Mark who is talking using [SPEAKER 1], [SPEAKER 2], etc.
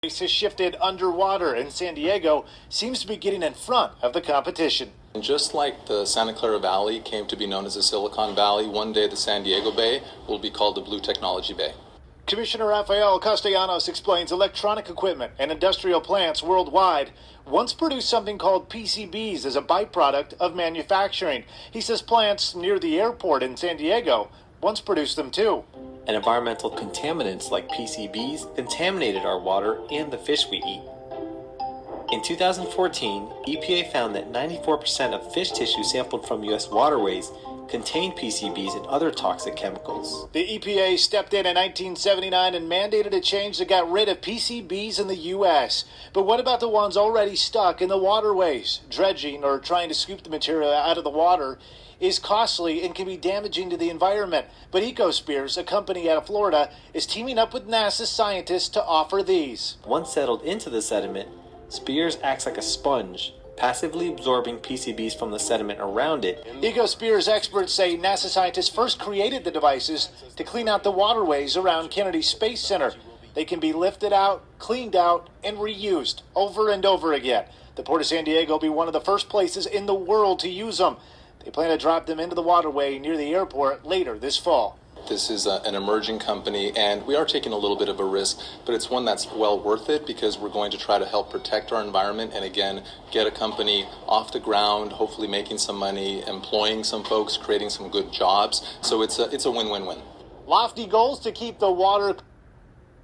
[SPEAKER 1] Has shifted underwater, and San Diego seems to be getting in front of the competition.
[SPEAKER 2] And just like the Santa Clarita Valley came to be known as the Silicone Valley, one day the San Diego Bay will be called the Blue Technology Bay.
[SPEAKER 1] Commissioner Rafael Castellanos explains electronic equipment and industrial plants worldwide once produced something called PCBs as a byproduct of manufacturing. He says plants near the airport in San Diego once produced them too.
[SPEAKER 3] And environmental contaminants like PCBs contaminated our water and the fish we eat. In 2014, EPA found that 94% of fish tissue sampled from U.S. waterways contained PCBs and other toxic chemicals.
[SPEAKER 1] The EPA stepped in 1979 and mandated a change that got rid of PCBs in the U.S. But what about the ones already stuck in the waterways? Dredging, or trying to scoop the material out of the water, is costly and can be damaging to the environment. But EcoSpears, a company out of Florida, is teaming up with NASA scientists to offer these.
[SPEAKER 3] Once settled into the sediment, Spears acts like a sponge, passively absorbing PCBs from the sediment around it.
[SPEAKER 1] EcoSpears experts say NASA scientists first created the devices to clean out the waterways around Kennedy Space Center. They can be lifted out, cleaned out, and reused over and over again. The Port of San Diego will be one of the first places in the world to use them. They plan to drop them into the waterway near the airport later this fall.
[SPEAKER 2] This is an emerging company, and we are taking a little bit of a risk, but it's one that's well worth it because we're going to try to help protect our environment and, again, get a company off the ground, hopefully making some money, employing some folks, creating some good jobs. So it's a win-win-win.
[SPEAKER 1] Lofty goals to keep the water